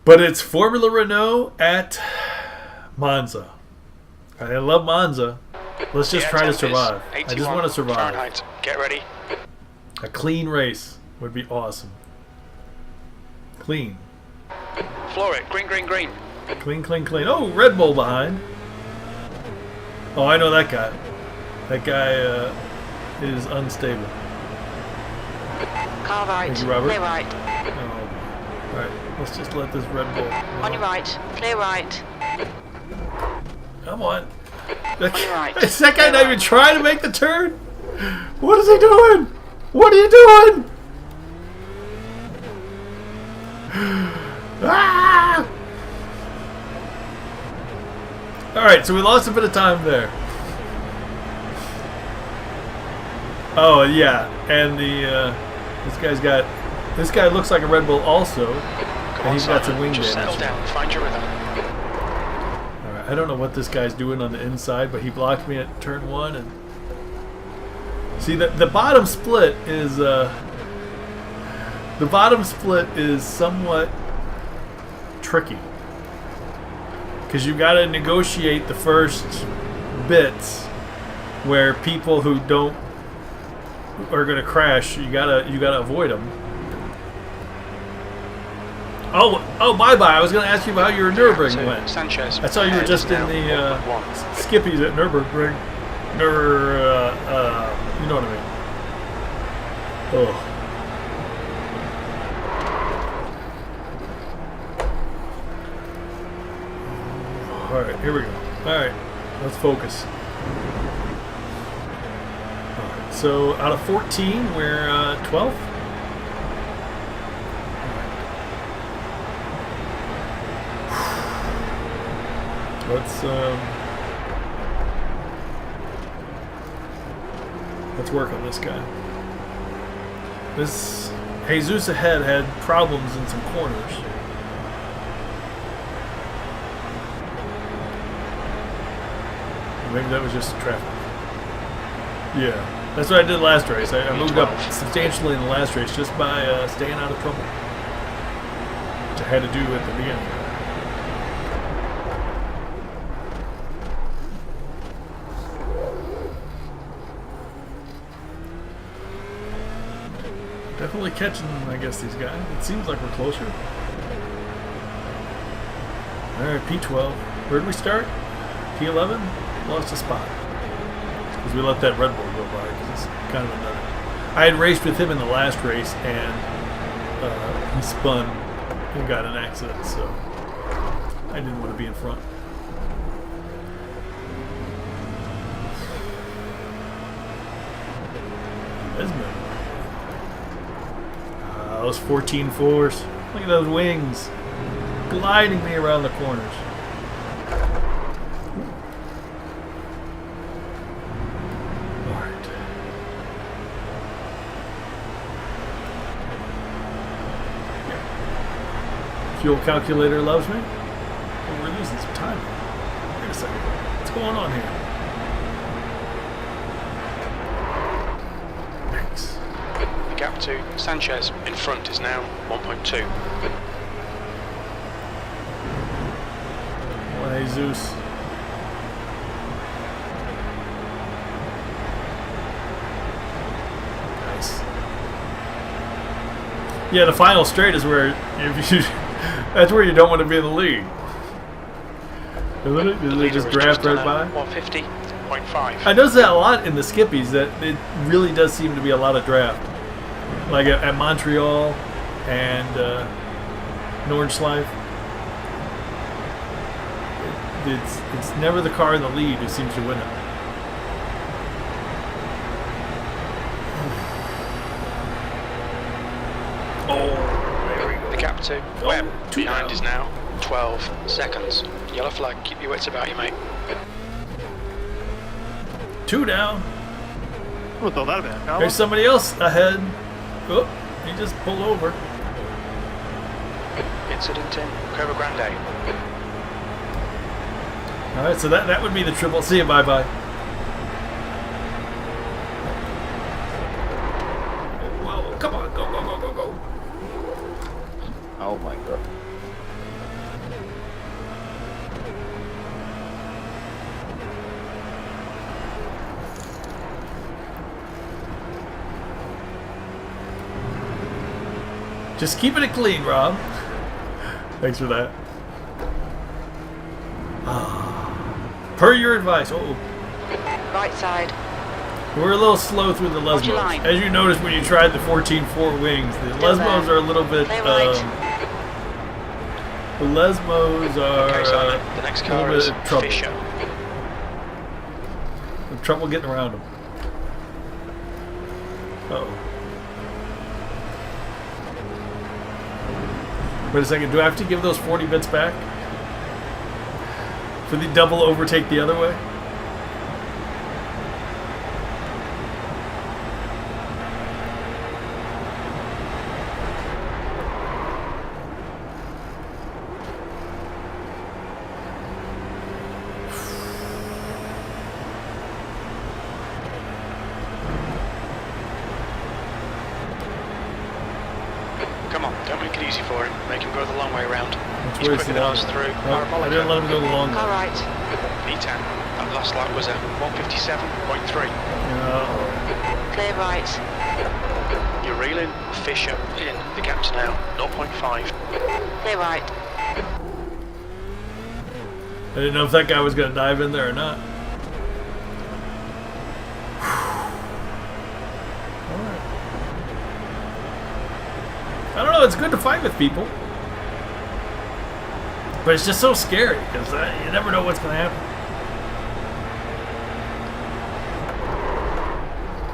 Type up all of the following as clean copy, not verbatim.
But it's Formula Renault at Monza. I love Monza. Let's just try to survive. I just want to survive. Fahrenheit. Get ready. A clean race would be awesome. Clean. Floor it. Green, green, green. Clean, clean, clean. Oh, Red Bull behind. Oh, I know that guy. That guy is unstable. Car right. Thank you, Robert. Clear right. Oh. Alright, let's just let this Red Bull. On your right. Clear right. Come on. On your right. Is that guy not even trying to make the turn? What is he doing? What are you doing? Ah! Alright, so we lost a bit of time there. Oh, yeah. And this guy looks like a Red Bull also. And he's got some wing damage. Just settle down. Find your rhythm. Alright, I don't know what this guy's doing on the inside, but he blocked me at turn 1. And see, the bottom split is somewhat tricky. Because you've got to negotiate the first bits where people who are going to crash, you gotta avoid them. Oh, bye. I was going to ask you about how your Nürburgring went. Sanchez. I saw you were just in the Skippies at Nürburgring. You know what I mean. Oh. Alright, here we go. Alright, let's focus. Alright, so out of 14, we're 12th. Let's work on this guy. This Jesus ahead had problems in some corners. Maybe that was just traffic. Yeah, that's what I did last race. I moved up substantially in the last race just by staying out of trouble, which I had to do at the beginning. Definitely catching, I guess, these guys. It seems like we're closer. Alright, P12. Where'd we start? P11? Lost a spot. Because we let that Red Bull go by, because it's kind of a nut. I had raced with him in the last race, and he spun and got an accident, so I didn't want to be in front. Esmond. Those 14.4s. Look at those wings. Gliding me around the corners. Alright. Fuel calculator loves me. Oh, we're losing some time. Wait a second. What's going on here? Thanks. The gap to Sanchez in front is now 1.2. Well, Jesus. Nice. Yeah, the final straight is where if you that's where you don't want to be in the lead. Isn't it? They just draft right by. 150.5. I noticed that a lot in the Skippies, that it really does seem to be a lot of draft. Like at Montreal and Nordschleife. It's never the car in the lead who seems to win it. Oh, there we go. The gap to Webb behind is now 12 seconds. Yellow flag, keep your wits about you, mate. 2 down. We'll throw that back. There's somebody else ahead. Oh, he just pulled over. Incident in Curva Grande. Alright, so that would be the triple. See you, bye-bye. Whoa, come on, go. Oh my god. Just keeping it clean, Rob. Thanks for that. Per your advice. Oh, Right side. we're a little slow through the Hold your Lesmos. line. As you noticed when you tried the 14.4 wings, the Still Lesmos there. are a little bit. Play right. The Lesmos are Okay, Simon. The next a little car bit is of trouble. Fisher. Trouble getting around them. Uh-oh. Wait a second. Do I have to give those 40 bits back? For the double overtake the other way? Come on, don't make it easy for him. Make him go the long way around. He's Where's quicker the than long us way? through. Oh, I didn't let him go the long Car way. right. P10. That last lap was a 157.3. Clear right. You're reeling Fisher in. The gap's now 0.5. Clear right. I didn't know if that guy was going to dive in there or not. Alright. I don't know, it's good to fight with people. But it's just so scary, because you never know what's going to happen.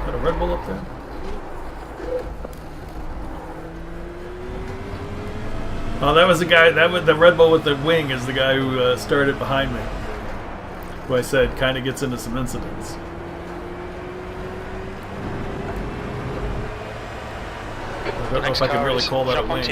Got a Red Bull up there? Oh, that was the guy. That was the Red Bull with the wing. Is the guy who started behind me. Who I said kind of gets into some incidents. I don't know if I can really call that a wing.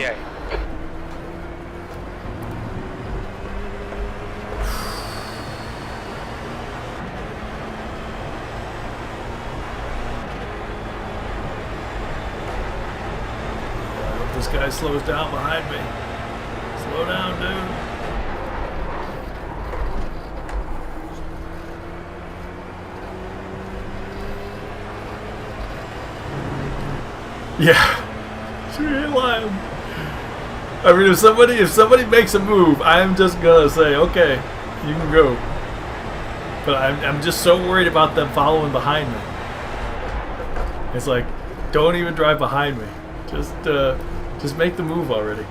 I hope this guy slows down behind me. Slow down, dude. Yeah. She ain't lying. I mean, if somebody makes a move, I'm just gonna say, okay, you can go. But I'm just so worried about them following behind me. It's like, don't even drive behind me. Just make the move already.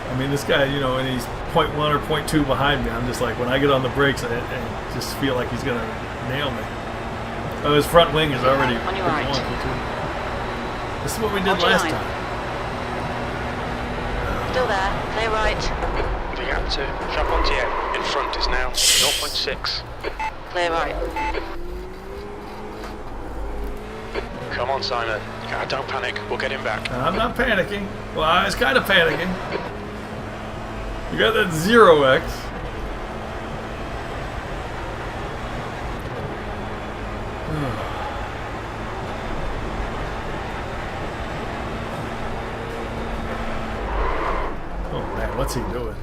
I mean, this guy, you know, and he's 0.1 or 0.2 behind me. I'm just like, when I get on the brakes, I just feel like he's going to nail me. Oh, his front wing is already On your right. wonky, too. This is what we did Hold your last line. time. Still there. Clear right. The gap to Charpentier in front is now 0.6. Clear right. Come on, Simon. Don't panic. We'll get him back. I'm not panicking. Well, I was kind of panicking. You got that 0x. Oh man, what's he doing?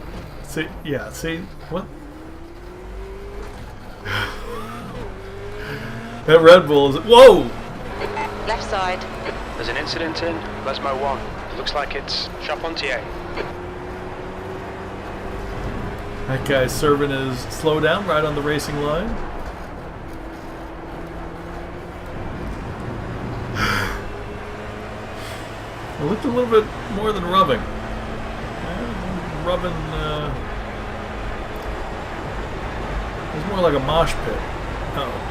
See, yeah, see what? That Red Bull is. Whoa! Left side. There's an incident in Lesmo 1. It looks like it's Charpentier. That guy's serving his slow down right on the racing line. It looked a little bit more than rubbing. Rubbing, it was more like a mosh pit. Oh.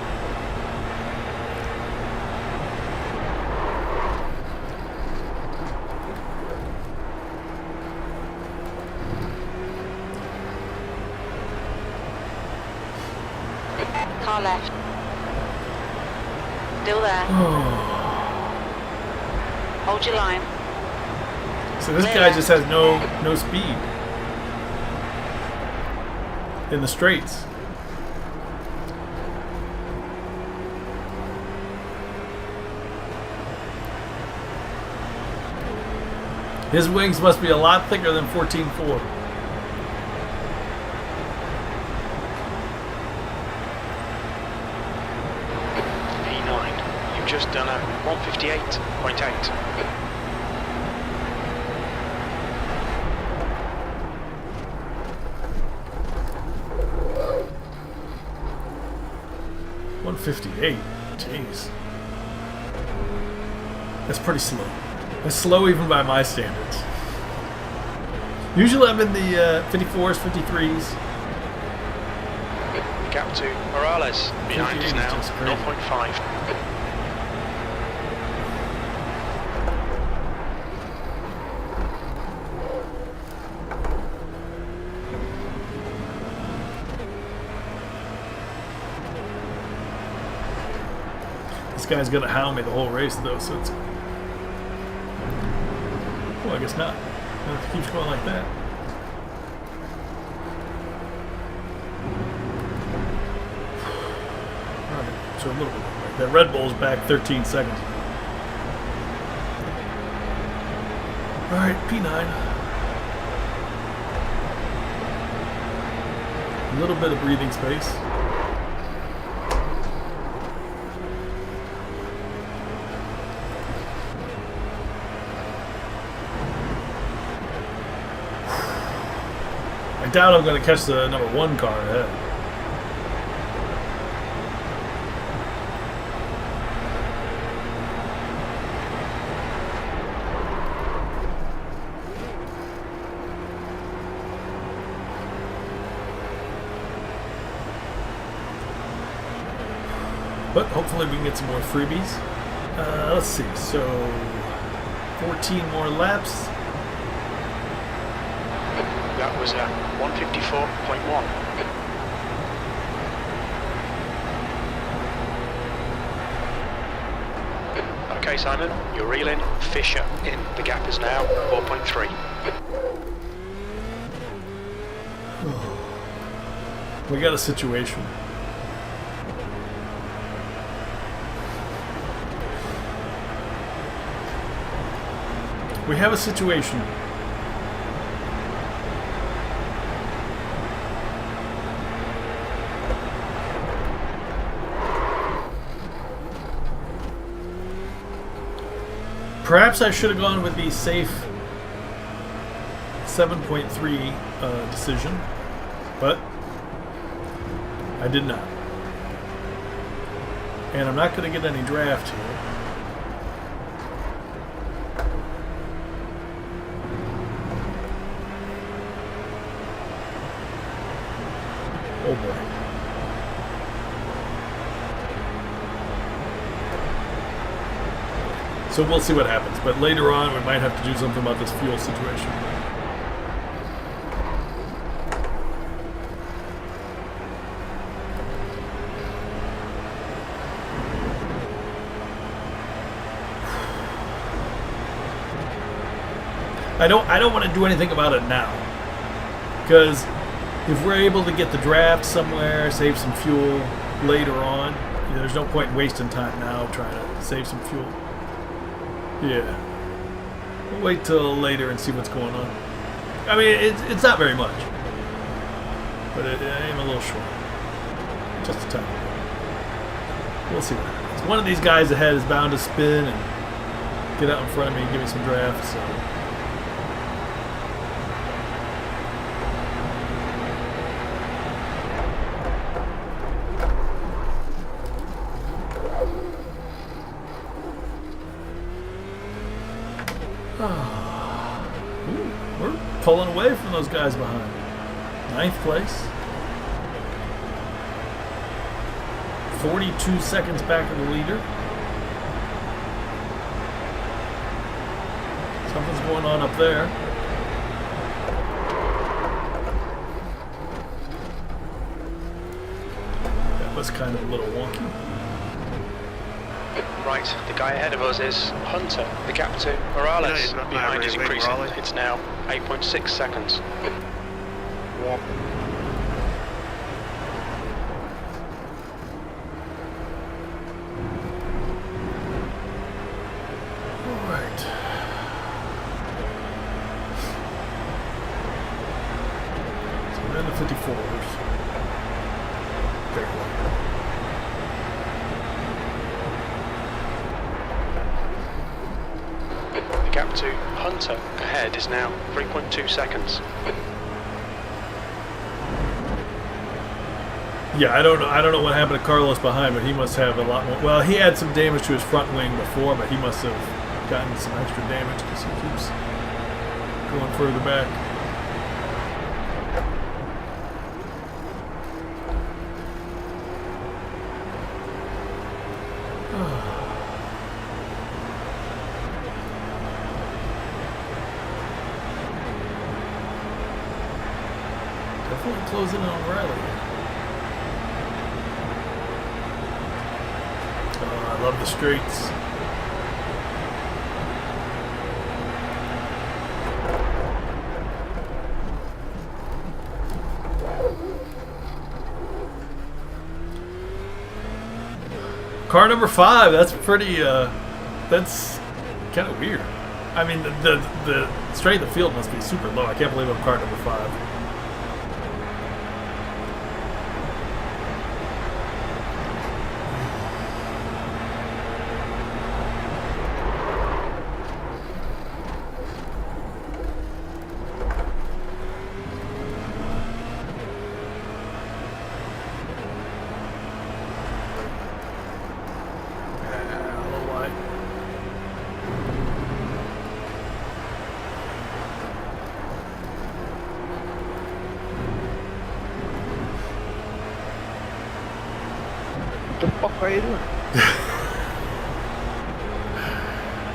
Car left. Still there. Hold your line. So this guy just has no speed in the straights. His wings must be a lot thicker than 14.4. 158.8. .158. Jeez. That's pretty slow. That's slow even by my standards. Usually I'm in the 54s, 53s. Gap to Morales. Behind 58 is is now just crazy. 0.5. This guy's gonna hound me the whole race though, so it's... Well, I guess not. If it keeps going like that. Alright, so a little bit. Right. That Red Bull's back 13 seconds. Alright, P9. A little bit of breathing space. I doubt I'm going to catch the number 1 car ahead. But hopefully we can get some more freebies. Let's see, so 14 more laps. That was 154.1. Okay, Simon, you're reeling. Fisher in. The gap is now 4.3. We got a situation. We have a situation. Perhaps I should have gone with the safe 7.3 decision, but I did not. And I'm not going to get any draft here. Oh boy. So we'll see what happens. But later on, we might have to do something about this fuel situation. I don't want to do anything about it now. Because if we're able to get the draft somewhere, save some fuel later on, there's no point in wasting time now trying to save some fuel. Yeah. We'll wait till later and see what's going on. I mean, it's not very much. But I am a little short. Just a tiny bit. We'll see what happens. One of these guys ahead is bound to spin and get out in front of me and give me some drafts. So. We're pulling away from those guys behind. 9th place. 42 seconds back of the leader. Something's going on up there. That was kind of a little wonky. Right, the guy ahead of us is Hunter. The gap to Morales behind is increasing. It's now 8.6 seconds. Alright. So we're in the 54s. There we go. to Hunter ahead is now 3.2 seconds. Yeah, I don't know what happened to Carlos behind, but he must have a lot more. Well, he had some damage to his front wing before, but he must have gotten some extra damage because he keeps going further back. Definitely closing in on Riley. Oh, I love the straights. Car number 5. That's pretty. That's kind of weird. I mean, the strength of the field must be super low. I can't believe I'm car number 5. What the fuck are you doing?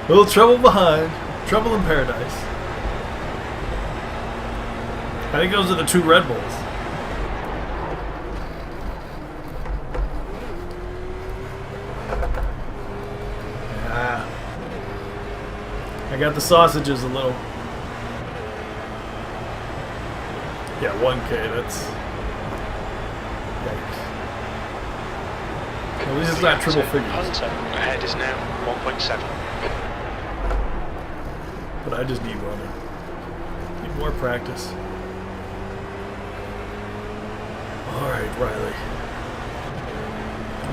A little trouble behind. Trouble in paradise. I think those are the 2 Red Bulls. Yeah. I got the sausages a little. Yeah, 1K, that's... Yikes. At least it's not triple figures. Hunter ahead is now 1.7. But I just need running. Need more practice. Alright, Riley.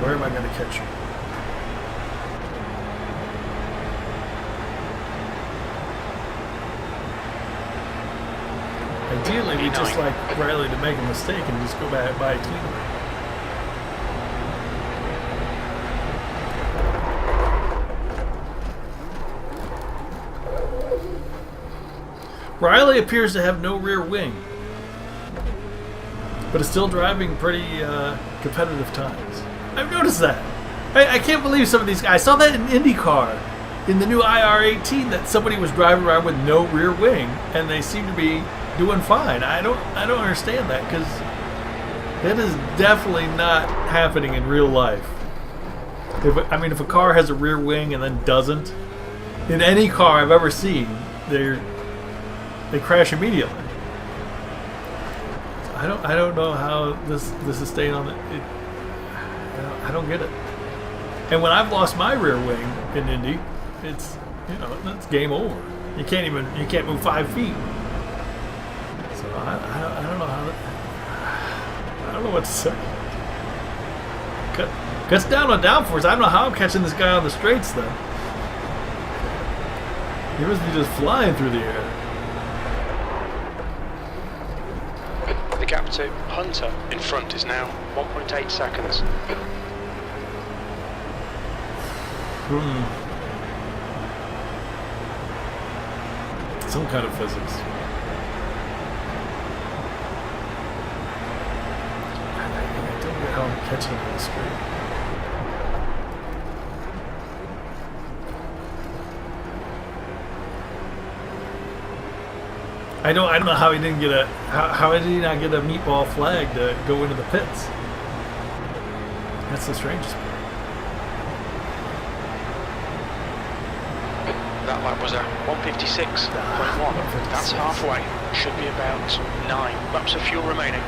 Where am I going to catch you? Ideally, we just like Riley to make a mistake and just go back by cleanly. Riley appears to have no rear wing, but is still driving pretty competitive times. I've noticed that. I can't believe some of these guys. I saw that in IndyCar, in the new IR18, that somebody was driving around with no rear wing, and they seem to be doing fine. I don't understand that, because that is definitely not happening in real life. If a car has a rear wing and then doesn't, in any car I've ever seen, they crash immediately. I don't know how this is staying on I don't get it. And when I've lost my rear wing in Indy, it's game over. You can't move 5 feet. So I don't know how. I don't know what to say. Cuts down on downforce. I don't know how I'm catching this guy on the straights though. He must be just flying through the air. The gap to Hunter in front is now 1.8 seconds. Some kind of physics. I don't get how I'm catching him on the straight. I don't know how he didn't get how did he not get a meatball flag to go into the pits? That's the strangest part. That lap was a 156.1. That's halfway. Should be about 9 laps of fuel remaining.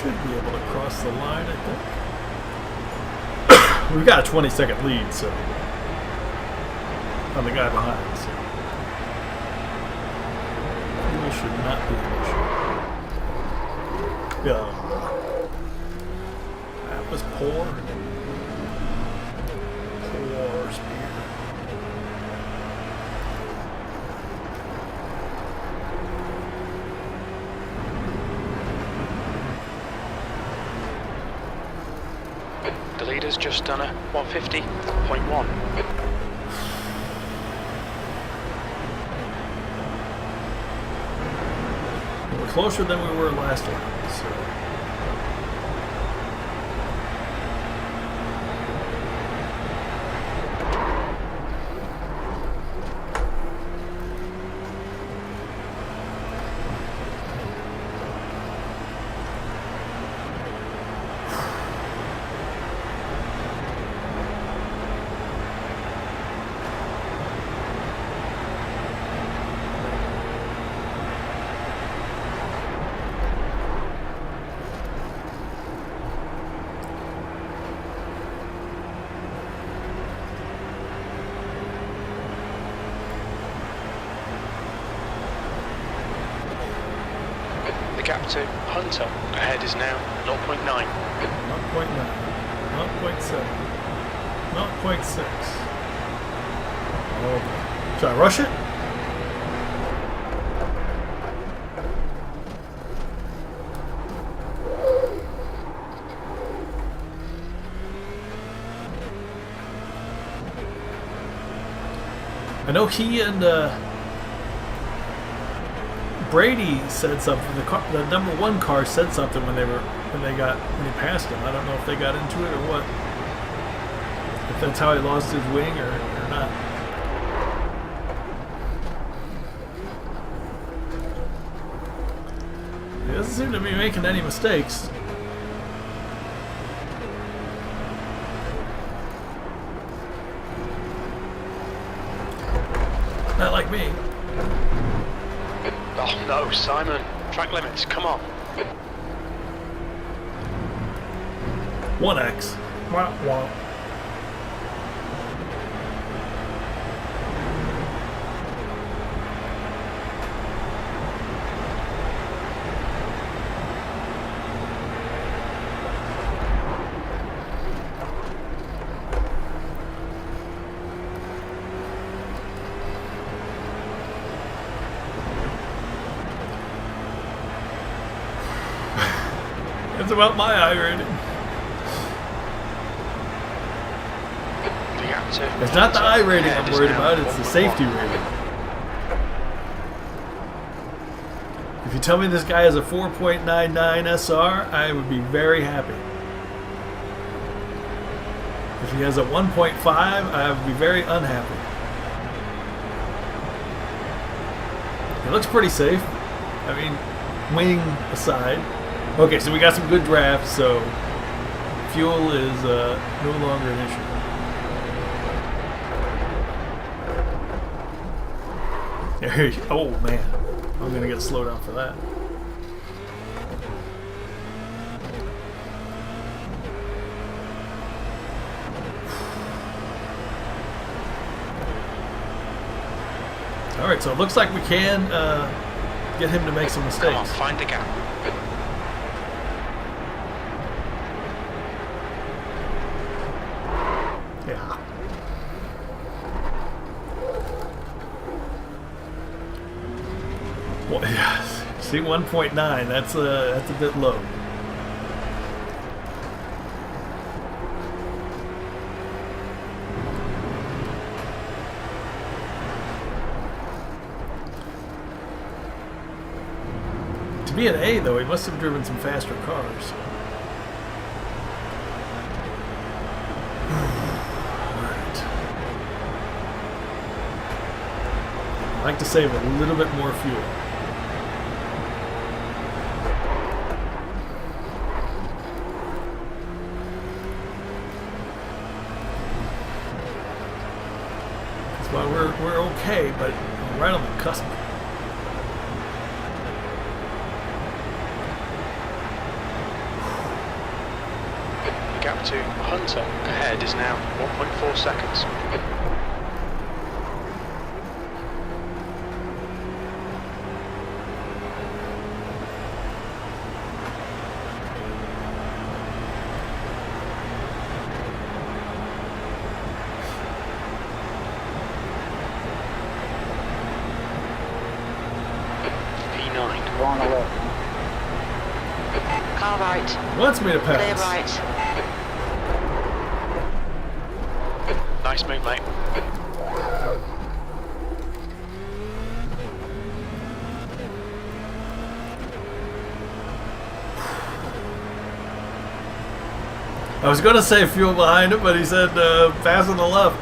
Should be able to cross the line, I think. We've got a 20-second lead, so on the guy behind. So fuel should not be an issue. Yeah, that was poor. Poor speed. The leader's just done a 150.1. We're closer than we were last time. So. The gap to Hunter ahead is now 0.9. 0.9, 0.7, 0.6. Oh, should I rush it? I know he and Brady said something. The number one car said something when he passed him. I don't know if they got into it or what. If that's how he lost his wing or not. He doesn't seem to be making any mistakes. Not like me. Oh no, Simon. Track limits, come on. 1x. Wah, wah. It's about my iRating. It's not the iRating I'm worried about, it's the safety rating. If you tell me this guy has a 4.99 SR, I would be very happy. If he has a 1.5, I would be very unhappy. He looks pretty safe. I mean, wing aside. Okay, so we got some good drafts, so fuel is no longer an issue. Oh man, I'm gonna get slowed down for that. All right, so it looks like we can get him to make some mistakes. Come on, find the gap. Yeah. Well, yeah. See, 1.9. That's a bit low. To be an A, though, he must have driven some faster cars. I like to save a little bit more fuel. That's why we're okay, but we're right on the cusp. The gap to Hunter ahead is now 1.4 seconds. Go on the left. Car right. Wants me to pass. Clear right. Nice move, mate. I was going to say fuel behind it, but he said pass on the left.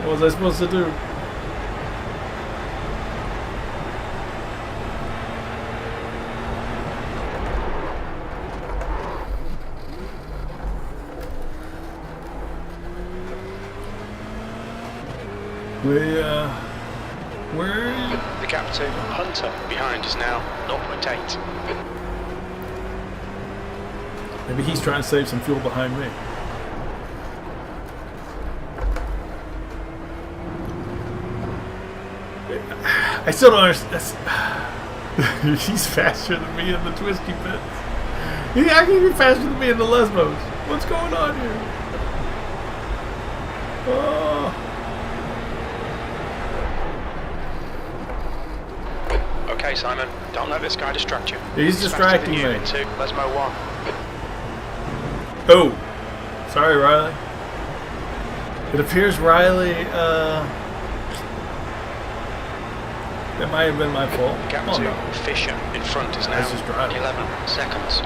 What was I supposed to do? We're... The gap to Hunter behind is now 0.8. Maybe he's trying to save some fuel behind me. I still don't understand. He's faster than me in the twisty bits. How can you be faster than me in the Lesbos? What's going on here? Oh. Okay, Simon, don't let this guy distract you. He's distracting me. Into Lesmo 1. Oh, sorry, Riley. It appears Riley, that might have been my fault. Gap Oh, to no. Fisher in front is now Let's just drive. 11 seconds.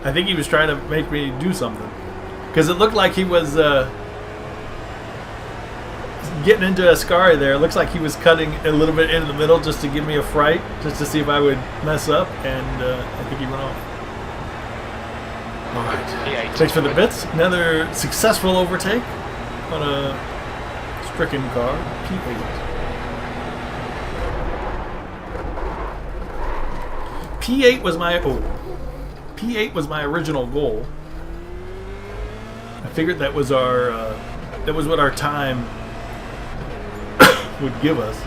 I think he was trying to make me do something. Because it looked like he was getting into Ascari there. It looks like he was cutting a little bit into the middle just to give me a fright, just to see if I would mess up, and I think he went off. All right. P8. Thanks for the bits. Another successful overtake on a stricken car. P8. P8 was my P8 was my original goal. I figured that was what our time would give us.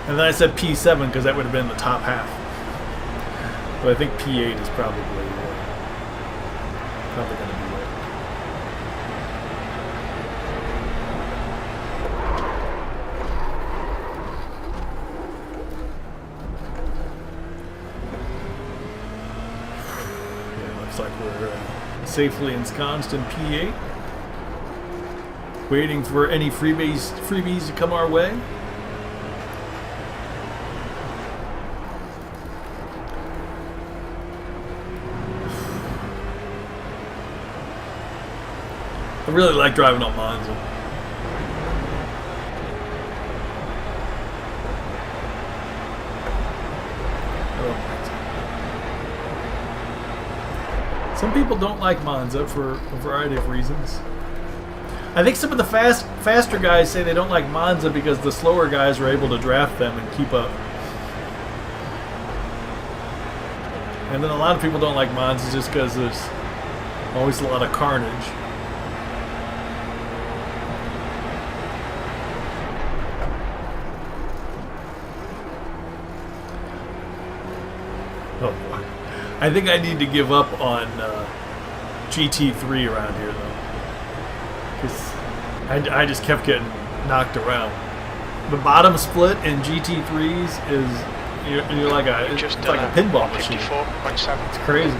And then I said P7 because that would have been the top half. But I think P8 is probably going to be it. Yeah, looks like we're safely ensconced in P8. Waiting for any freebies to come our way. I really like driving on Monza. Some people don't like Monza for a variety of reasons. I think some of the faster guys say they don't like Monza because the slower guys are able to draft them and keep up. And then a lot of people don't like Monza just because there's always a lot of carnage. Oh boy. I think I need to give up on GT3 around here though. Because I just kept getting knocked around. The bottom split in GT3s is you're like it's like a pinball machine. 54.7. It's crazy.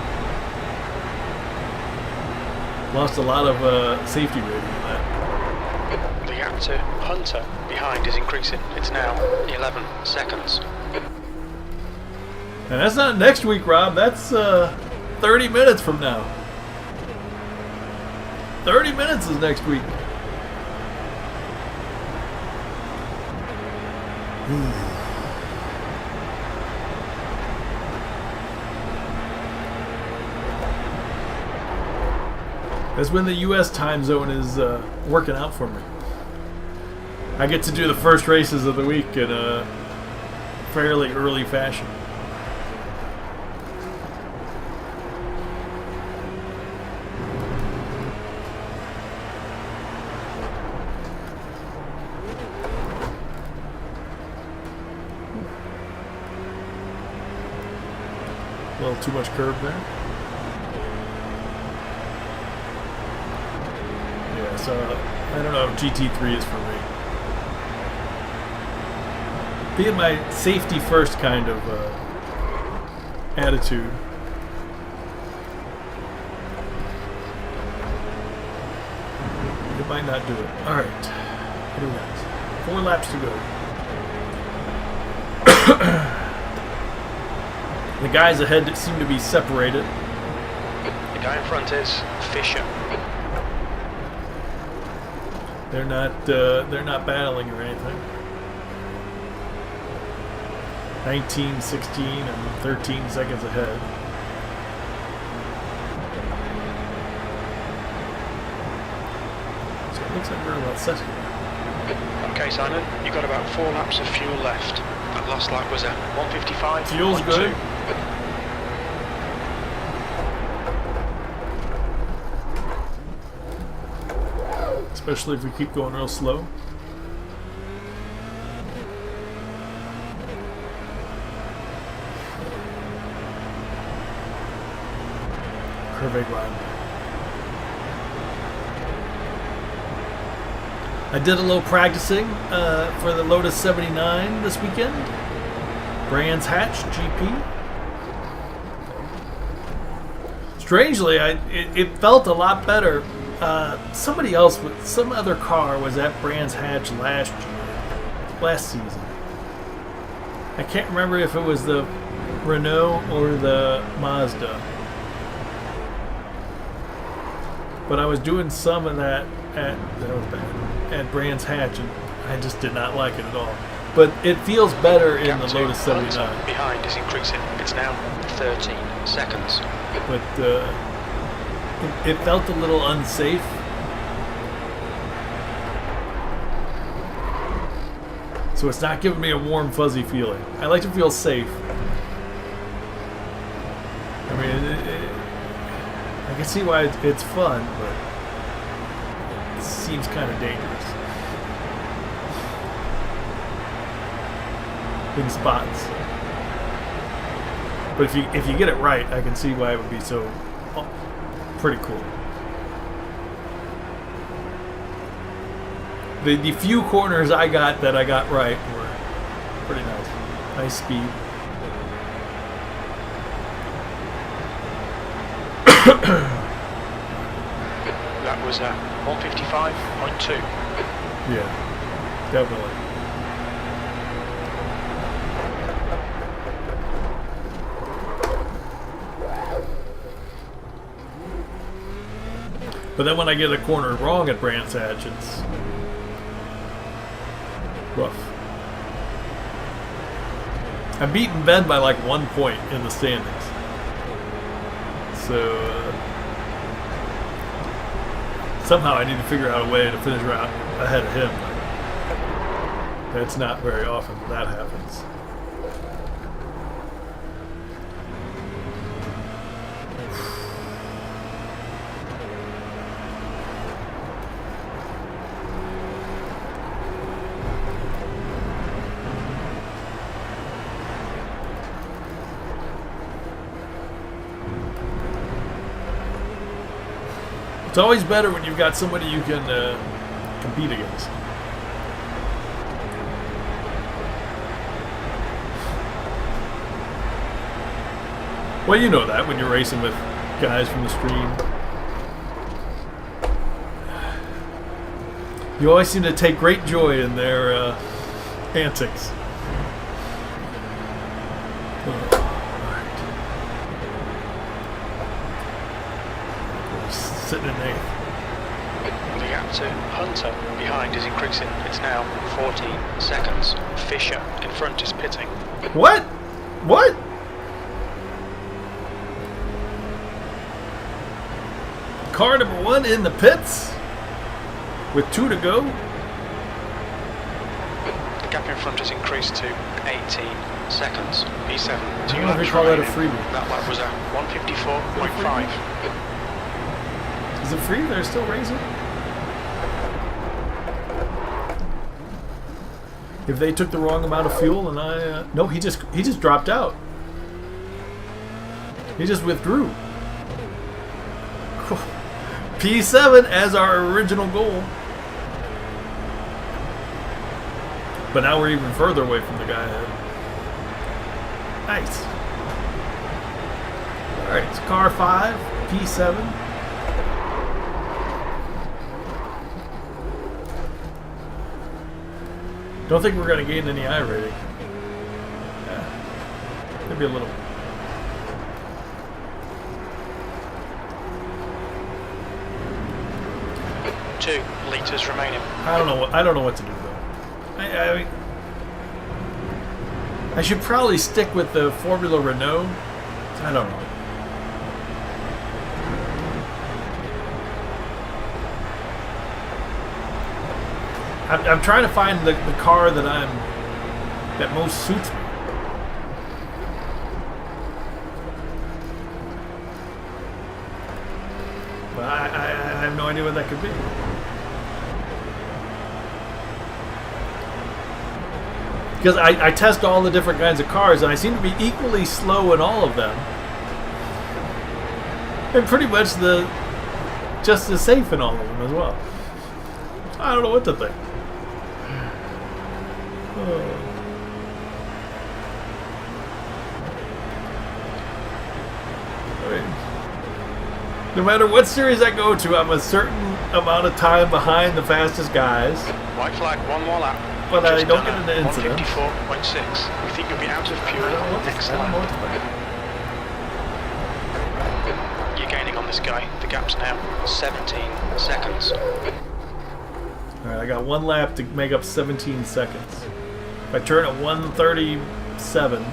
Lost a lot of safety rating in that. The gap to Hunter behind is increasing. It's now 11 seconds. And that's not next week, Rob. That's 30 minutes from now. 30 minutes is next week. That's when the U.S. time zone is working out for me. I get to do the first races of the week in a fairly early fashion. A little too much curve there. Yeah, so I don't know if GT3 is for me. be in my safety first kind of attitude. It might not do it. All right, here we go. 4 laps to go. The guys ahead seem to be separated. The guy in front is Fisher. They're not battling or anything. 19, 16, and 13 seconds ahead. So it looks like we're about set here. Okay, Simon, you've got about 4 laps of fuel left. That last lap was at 1:55. Fuel's good. Especially if we keep going real slow. Curve line. I did a little practicing for the Lotus 79 this weekend. Brands Hatch GP. Strangely, it felt a lot better. Somebody else, some other car was at Brands Hatch last season. I can't remember if it was the Renault or the Mazda. But I was doing some of that at Brands Hatch, and I just did not like it at all. But it feels better in the Lotus 79. Behind is increasing. It's now 13 seconds. But it felt a little unsafe. So it's not giving me a warm, fuzzy feeling. I like to feel safe. I mean, I can see why it's fun, but it seems kind of dangerous. In spots. But if you get it right, I can see why it would be so pretty cool. The few corners I got right were pretty nice. Nice speed. That was at 1:55.2. Yeah, definitely. But then when I get a corner wrong at Brands Hatch, it's rough. I'm beating Ben by like 1 point in the standings. So somehow I need to figure out a way to finish ahead of him. That's not very often that happens. It's always better when you've got somebody you can compete against. Well, you know that when you're racing with guys from the stream. You always seem to take great joy in their antics. Sitting in 8th. The gap to Hunter behind is increasing. It's now 14 seconds. Fisher in front is pitting. What? What? Car number 1 in the pits with 2 to go. The gap in front has increased to 18 seconds. P7. I don't know if they call that a freebie. That lap was at 1:54.5. Is it free? They're still racing? If they took the wrong amount of fuel and I... no, he just dropped out. He just withdrew. P7 as our original goal. But now we're even further away from the guy ahead. Nice. Alright, it's car 5, P7. Don't think we're going to gain any I rating. Yeah. Maybe a little. Two litres remaining. I don't know what to do though. I should probably stick with the Formula Renault. I don't know. I'm trying to find the car that most suits me. But I have no idea what that could be. Because I test all the different kinds of cars, and I seem to be equally slow in all of them. And pretty much just as safe in all of them as well. I don't know what to think. No matter what series I go to, I'm a certain amount of time behind the fastest guys. White flag, one more lap. But I don't get into incidents. 154.6. We think you'll be out of fuel next lap. You're gaining on this guy. The gap's now 17 seconds. Alright, I got one lap to make up 17 seconds. If I turn at 137.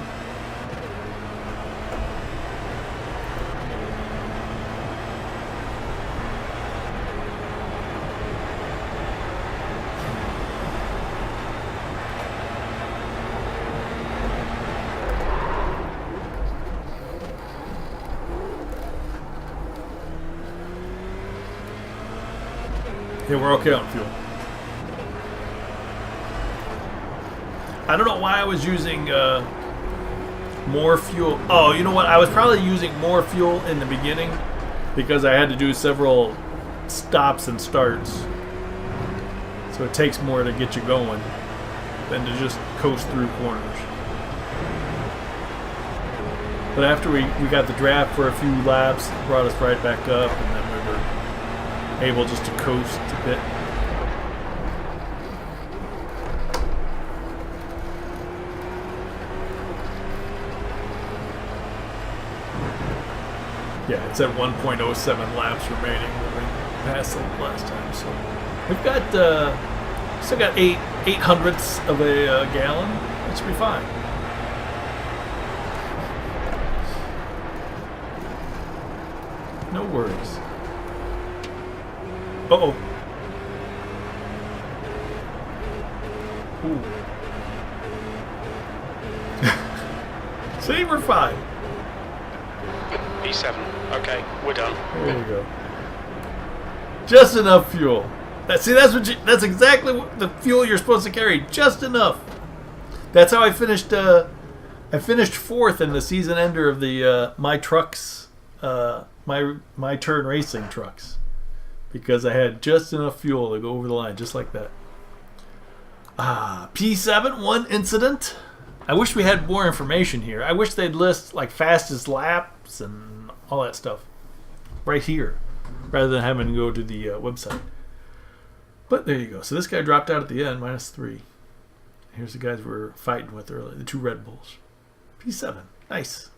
Yeah, we're okay on fuel. I don't know why I was using more fuel. Oh, you know what? I was probably using more fuel in the beginning because I had to do several stops and starts. So it takes more to get you going than to just coast through corners. But after we got the draft for a few laps, it brought us right back up, and then we were able just to coast a bit. Yeah, it's at 1.07 laps remaining when we passed them last time. So we've got still got 8/800ths of a gallon. That should be fine. No worries. Uh-oh. Ooh. See, we're fine. P7. Okay, we're done. There we go. Just enough fuel. That's exactly what the fuel you're supposed to carry. Just enough. That's how I finished. I finished 4th in the season ender of the my trucks, my turn racing trucks, because I had just enough fuel to go over the line, just like that. P7, one incident. I wish we had more information here. I wish they'd list like fastest laps and all that stuff right here, rather than having to go to the website. But there you go. So this guy dropped out at the end, -3. Here's the guys we were fighting with earlier, the 2 Red Bulls. P7, nice.